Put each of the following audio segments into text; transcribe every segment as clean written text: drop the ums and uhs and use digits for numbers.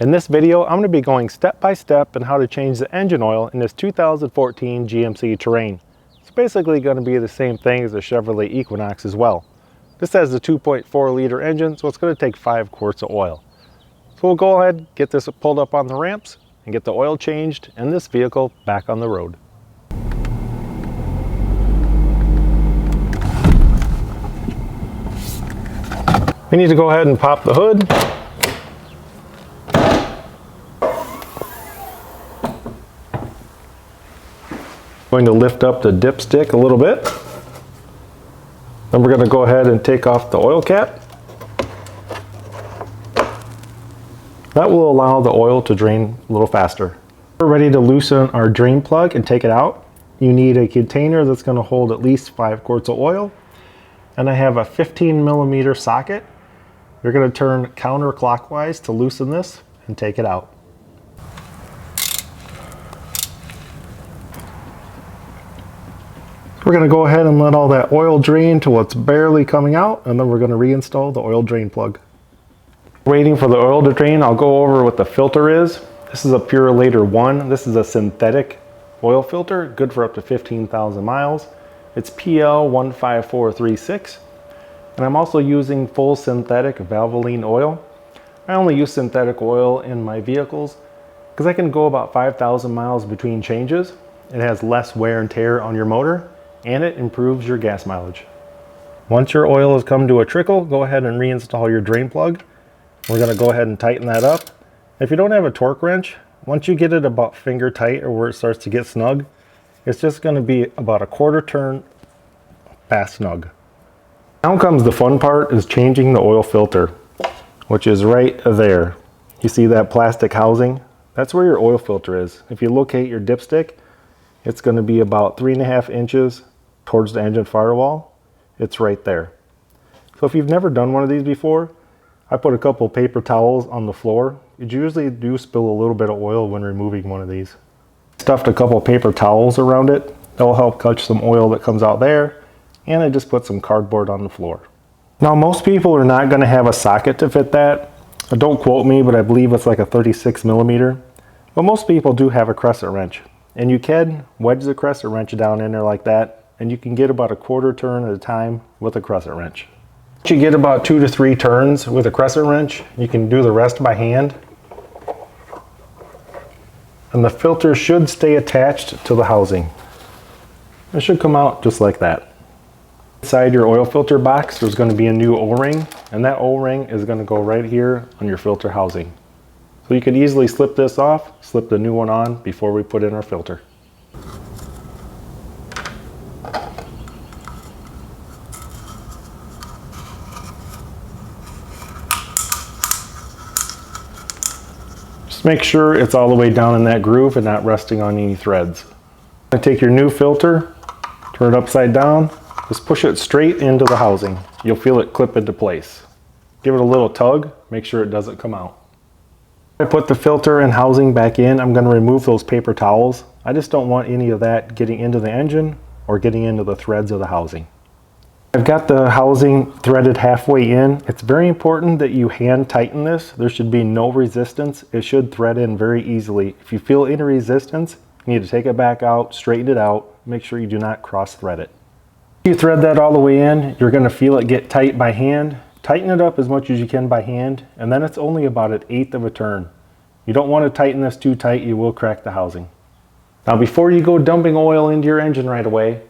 In this video, I'm going to be going step by step on how to change the engine oil in this 2014 GMC Terrain. It's basically going to be the same thing as the Chevrolet Equinox as well. This has a 2.4 liter engine, so it's going to take 5 quarts of oil. So we'll go ahead, get this pulled up on the ramps, and get the oil changed and this vehicle back on the road. We need to go ahead and pop the hood. Going to lift up the dipstick a little bit. Then we're going to go ahead and take off the oil cap. That will allow the oil to drain a little faster. We're ready to loosen our drain plug and take it out. You need a container that's going to hold at least 5 quarts of oil. And I have a 15mm socket. You're going to turn counterclockwise to loosen this and take it out. We're going to go ahead and let all that oil drain till it's barely coming out, and then we're going to reinstall the oil drain plug. Waiting for the oil to drain, I'll go over what the filter is. This is a Purolator 1. This is a synthetic oil filter, good for up to 15,000 miles. It's PL15436. And I'm also using full synthetic Valvoline oil. I only use synthetic oil in my vehicles because I can go about 5,000 miles between changes. It has less wear and tear on your motor, and it improves your gas mileage. Once your oil has come to a trickle, go ahead and reinstall your drain plug. We're going to go ahead and tighten that up. If you don't have a torque wrench, once you get it about finger tight or where it starts to get snug, it's just going to be about a quarter turn past snug. Now comes the fun part, is changing the oil filter, which is right there. You see that plastic housing? That's where your oil filter is. If you locate your dipstick, it's going to be about 3.5 inches towards the engine firewall. It's right there. So if you've never done one of these before, I put a couple paper towels on the floor. You usually do spill a little bit of oil when removing one of these. Stuffed a couple paper towels around it. That'll help catch some oil that comes out there. And I just put some cardboard on the floor. Now most people are not going to have a socket to fit that. Don't quote me, but I believe it's like a 36mm. But most people do have a crescent wrench. And you can wedge the crescent wrench down in there like that, and you can get about a quarter turn at a time with a crescent wrench. Once you get about 2 to 3 turns with a crescent wrench, you can do the rest by hand. And the filter should stay attached to the housing. It should come out just like that. Inside your oil filter box, there's going to be a new O-ring, and that O-ring is going to go right here on your filter housing. So you can easily slip this off, slip the new one on before we put in our filter. Just make sure it's all the way down in that groove and not resting on any threads. Take your new filter, turn it upside down, just push it straight into the housing. You'll feel it clip into place. Give it a little tug, make sure it doesn't come out. I put the filter and housing back in. I'm going to remove those paper towels. I just don't want any of that getting into the engine or getting into the threads of the housing. I've got the housing threaded halfway in. It's very important that you hand tighten this. There should be no resistance. It should thread in very easily. If you feel any resistance, you need to take it back out, straighten it out, make sure you do not cross thread it. If you thread that all the way in, you're going to feel it get tight by hand. Tighten it up as much as you can by hand, and then it's only about 1/8 of a turn. You don't want to tighten this too tight, you will crack the housing. Now before you go dumping oil into your engine right away,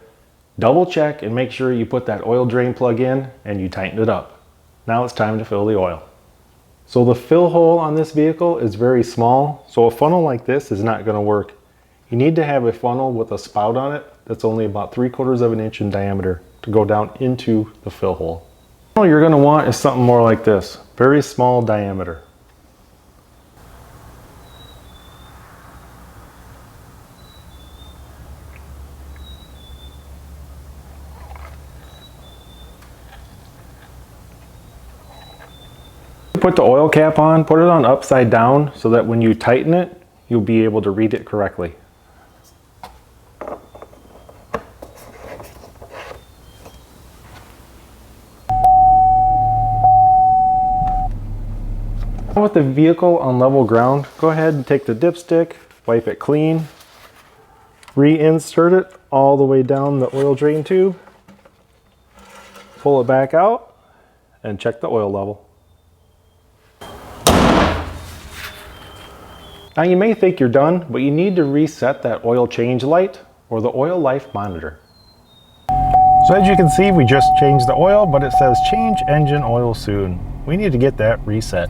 double check and make sure you put that oil drain plug in and you tighten it up. Now it's time to fill the oil. So the fill hole on this vehicle is very small, so a funnel like this is not going to work. You need to have a funnel with a spout on it that's only about 3/4 of an inch in diameter to go down into the fill hole. All you're going to want is something more like this, very small diameter. Put the oil cap on, put it on upside down so that when you tighten it, you'll be able to read it correctly. With the vehicle on level ground, go ahead and take the dipstick, wipe it clean, reinsert it all the way down the oil drain tube, pull it back out, and check the oil level. Now you may think you're done, but you need to reset that oil change light or the oil life monitor. So as you can see, we just changed the oil, but it says change engine oil soon. We need to get that reset.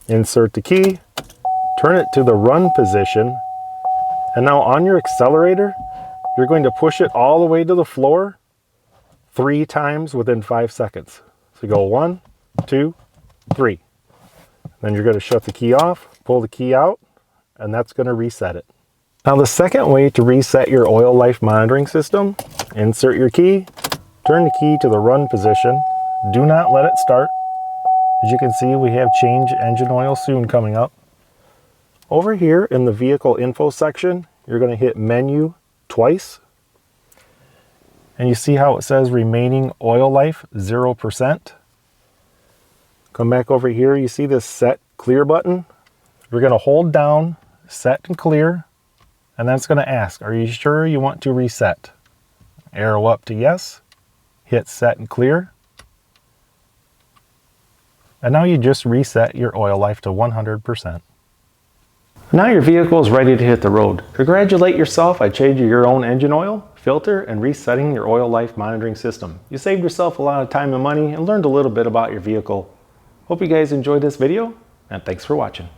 Insert the key, turn it to the run position, and now on your accelerator, you're going to push it all the way to the floor 3 times within 5 seconds. So you go 1, 2, 3. Then you're going to shut the key off, pull the key out, and that's going to reset it. Now the second way to reset your oil life monitoring system, insert your key, turn the key to the run position, do not let it start. As you can see, we have change engine oil soon coming up. Over here in the vehicle info section, you're going to hit menu twice. And you see how it says remaining oil life 0%. Come back over here, you see this set clear button. You're going to hold down set and clear, and that's going to ask, are you sure you want to reset? Arrow up to yes, hit set and clear. And now you just reset your oil life to 100%. Now your vehicle is ready to hit the road. Congratulate yourself by changing your own engine oil, filter, and resetting your oil life monitoring system. You saved yourself a lot of time and money and learned a little bit about your vehicle. Hope you guys enjoyed this video, and thanks for watching.